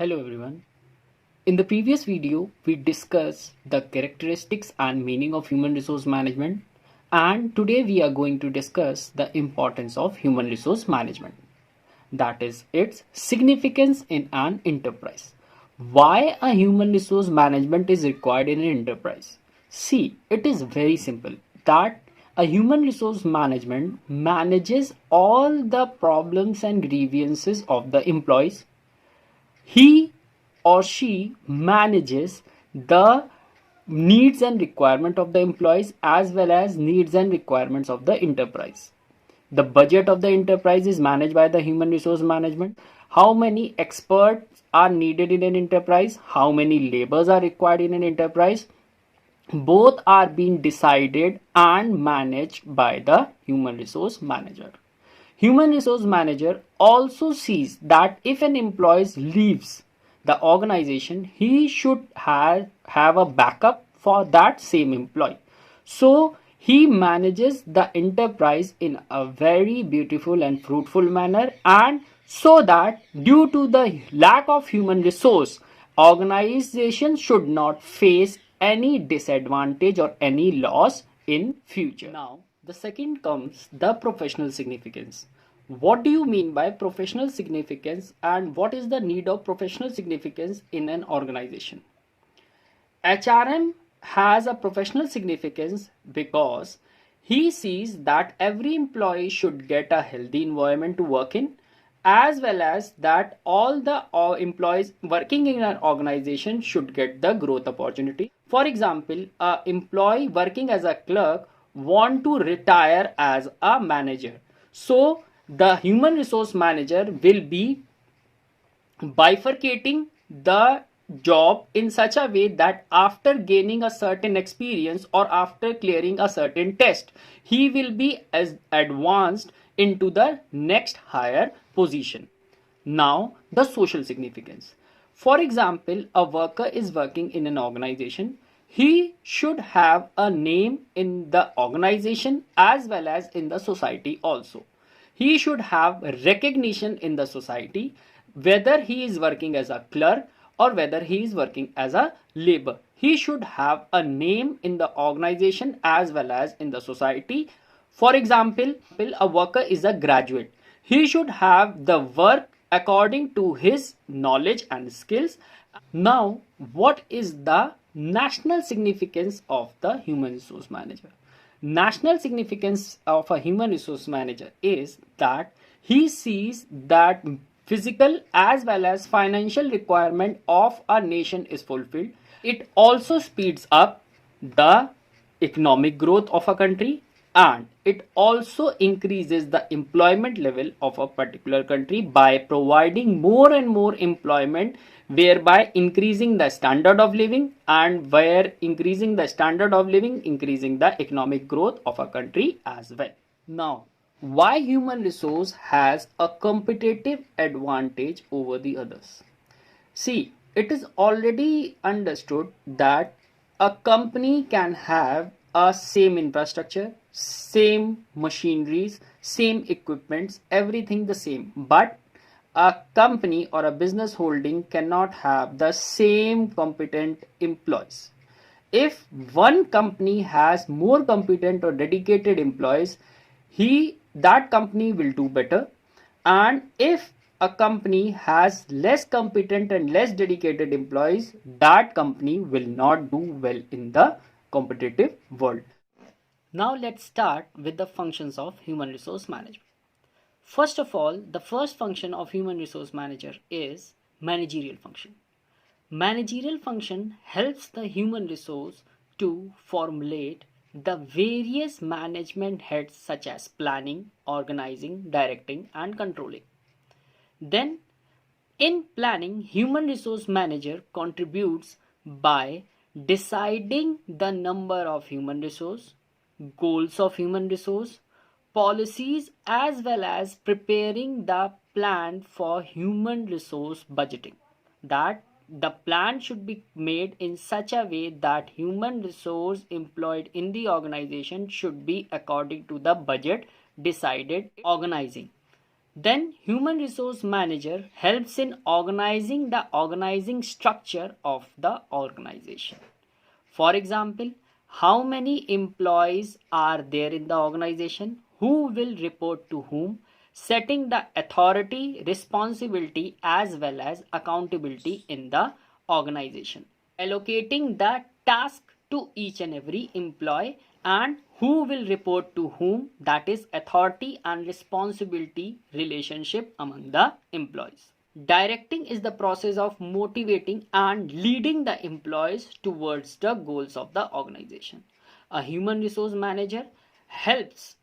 Hello everyone. In the previous video, we discussed the characteristics and meaning of human resource management, and today we are going to discuss the importance of human resource management. That is its significance in an enterprise. Why a human resource management is required in an enterprise? See, it is very simple that a human resource management manages all the problems and grievances of the employees. He or she manages the needs and requirement of the employees as well as needs and requirements of the enterprise. The budget of the enterprise is managed by the human resource management. How many experts are needed in an enterprise? How many laborers are required in an enterprise? Both are being decided and managed by the human resource manager. Human resource manager also sees that if an employee leaves the organization, he should have a backup for that same employee. So he manages the enterprise in a very beautiful and fruitful manner, and so that due to the lack of human resource, organization should not face any disadvantage or any loss in future. Now the second comes the professional significance. What do you mean by professional significance, and what is the need of professional significance in an organization? HRM has a professional significance because he sees that every employee should get a healthy environment to work in, as well as that all the employees working in an organization should get the growth opportunity. For example, an employee working as a clerk want to retire as a manager. So the human resource manager will be bifurcating the job in such a way that after gaining a certain experience or after clearing a certain test, he will be as advanced into the next higher position. Now the social significance. For example, a worker is working in an organization. He should have a name in the organization as well as in the society also. He should have recognition in the society, whether he is working as a clerk or whether he is working as a labor. He should have a name in the organization as well as in the society. For example, a worker is a graduate. He should have the work according to his knowledge and skills. Now, what is the national significance of the human resource manager? National significance of a human resource manager is that he sees that physical as well as financial requirement of a nation is fulfilled. It also speeds up the economic growth of a country, and it also increases the employment level of a particular country by providing more and more employment, whereby increasing the standard of living, and where increasing the standard of living increasing the economic growth of a country as well. Now, why human resource has a competitive advantage over the others? See, it is already understood that a company can have a same infrastructure, same machineries, same equipments, everything the same, but a company or a business holding cannot have the same competent employees. If one company has more competent or dedicated employees, that company will do better. And if a company has less competent and less dedicated employees, that company will not do well in the competitive world. Now let's start with the functions of human resource management. First of all, the first function of human resource manager is managerial function. Managerial function helps the human resource to formulate the various management heads such as planning, organizing, directing, and controlling. Then, in planning, human resource manager contributes by deciding the number of human resource, goals of human resource, policies, as well as preparing the plan for human resource budgeting. That the plan should be made in such a way that human resource employed in the organization should be according to the budget decided organizing. Then human resource manager helps in organizing the organizing structure of the organization. For example, how many employees are there in the organization, who will report to whom, setting the authority, responsibility as well as accountability in the organization, allocating the task to each and every employee and who will report to whom, that is authority and responsibility relationship among the employees. Directing is the process of motivating and leading the employees towards the goals of the organization. A human resource manager helps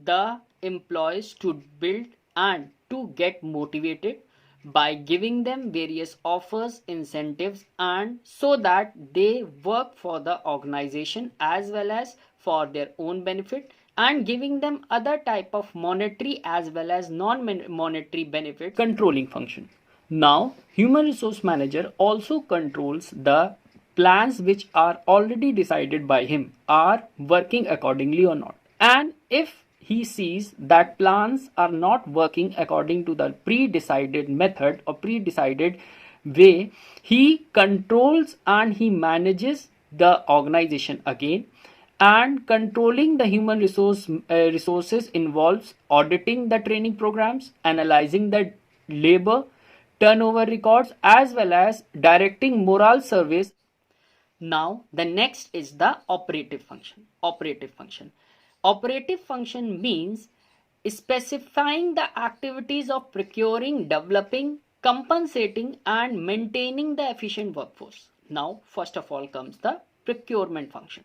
the employees to build and to get motivated by giving them various offers, incentives, and so that they work for the organization as well as for their own benefit, and giving them other type of monetary as well as non-monetary benefit controlling function. Now, human resource manager also controls the plans which are already decided by him are working accordingly or not. And if he sees that plans are not working according to the pre-decided method or pre-decided way, he controls and he manages the organization again. And controlling the human resources involves auditing the training programs, analyzing the labor turnover records as well as directing morale surveys. Now the next is the operative function. Operative function means specifying the activities of procuring, developing, compensating and maintaining the efficient workforce. Now first of all comes the procurement function.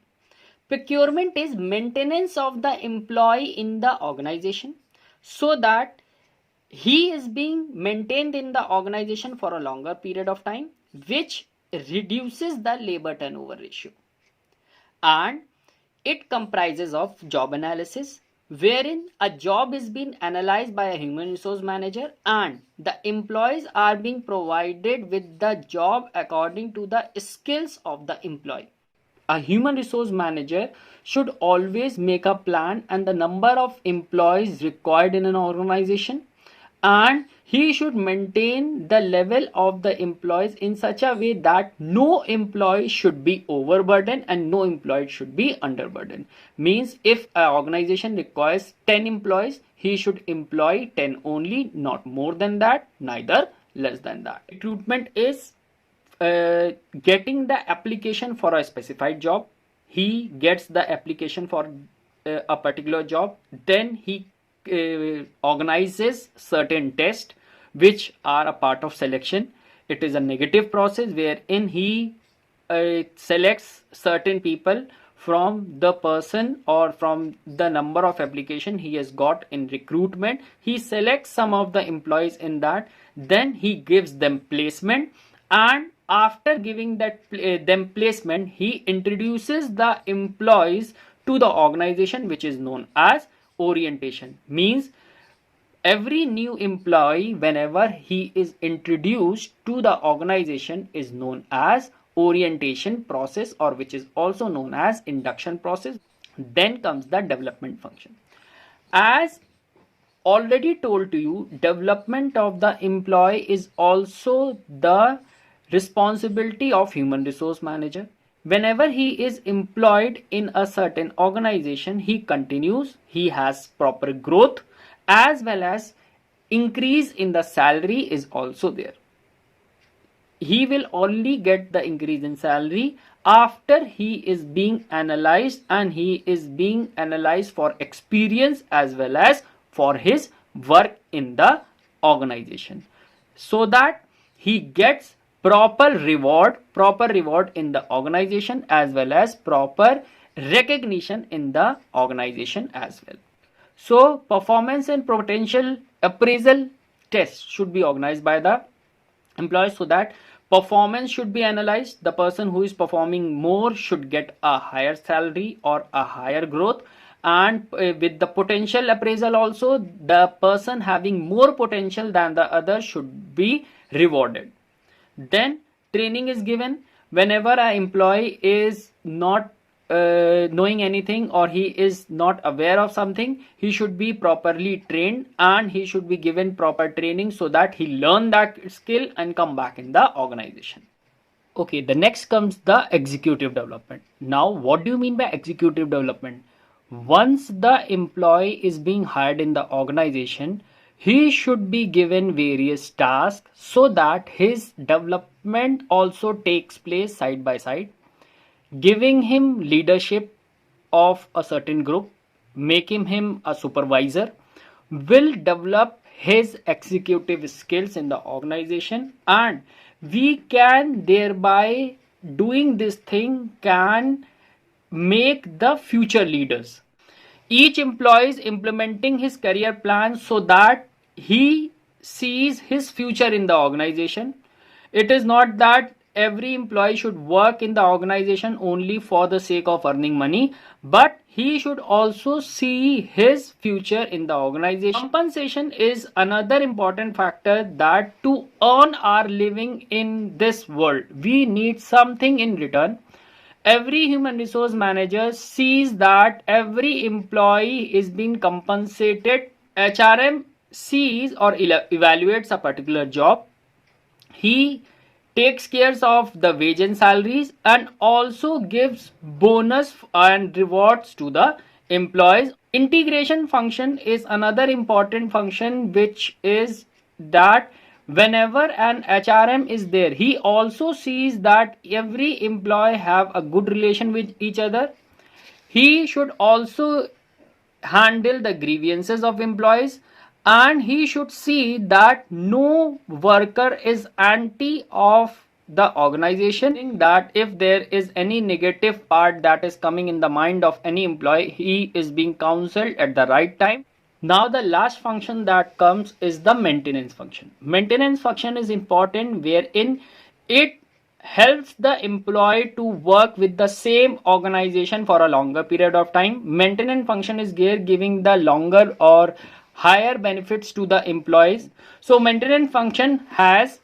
Procurement is maintenance of the employee in the organization so that he is being maintained in the organization for a longer period of time, which reduces the labor turnover ratio. And it comprises of job analysis, wherein a job is being analyzed by a human resource manager and the employees are being provided with the job according to the skills of the employee. A human resource manager should always make a plan and the number of employees required in an organization, and he should maintain the level of the employees in such a way that no employee should be overburdened and no employee should be underburdened. Means if an organization requires 10 employees, he should employ 10 only, not more than that, neither less than that. Recruitment is getting the application for a specified job. He gets the application for a particular job, then he organizes certain tests which are a part of selection. It is a negative process wherein he selects certain people from the person or from the number of application he has got in recruitment. He selects some of the employees in that, then he gives them placement, and after giving them placement, he introduces the employees to the organization, which is known as orientation. Means every new employee, whenever he is introduced to the organization, is known as orientation process, or which is also known as induction process. Then comes the development function. As already told to you, development of the employee is also the responsibility of human resource manager. Whenever he is employed in a certain organization, he continues, he has proper growth as well as increase in the salary is also there. He will only get the increase in salary after he is being analyzed, and he is being analyzed for experience as well as for his work in the organization, so that he gets proper reward in the organization as well as proper recognition in the organization as well. So performance and potential appraisal tests should be organized by the employees, so that performance should be analyzed. The person who is performing more should get a higher salary or a higher growth, and with the potential appraisal also, the person having more potential than the other should be rewarded. Then training is given. Whenever an employee is not knowing anything or he is not aware of something, he should be properly trained and he should be given proper training so that he learn that skill and come back in the organization. Okay, the next comes the executive development. Now, what do you mean by executive development? Once the employee is being hired in the organization, he should be given various tasks so that his development also takes place side by side, giving him leadership of a certain group, making him a supervisor, will develop his executive skills in the organization, and we can thereby doing this thing can make the future leaders. Each employee is implementing his career plan so that he sees his future in the organization. It is not that every employee should work in the organization only for the sake of earning money, but he should also see his future in the organization. Compensation is another important factor, that to earn our living in this world, we need something in return. Every human resource manager sees that every employee is being compensated. HRM sees or evaluates a particular job. He takes care of the wage and salaries and also gives bonus and rewards to the employees. Integration function is another important function, which is that whenever an HRM is there, he also sees that every employee have a good relation with each other. He should also handle the grievances of employees, and he should see that no worker is anti of the organization, that if there is any negative part that is coming in the mind of any employee, he is being counseled at the right time. Now the last function that comes is the maintenance function. Maintenance function is important, wherein it helps the employee to work with the same organization for a longer period of time. Maintenance function is here giving the longer or higher benefits to the employees. So maintenance function has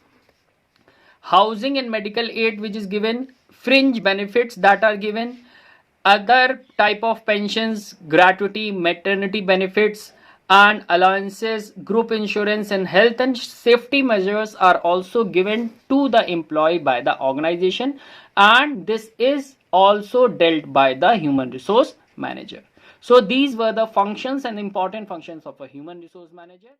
housing and medical aid which is given, fringe benefits that are given, other type of pensions, gratuity, maternity benefits and allowances, group insurance, and health and safety measures are also given to the employee by the organization, and this is also dealt by the human resource manager. So these were the functions and important functions of a human resource manager.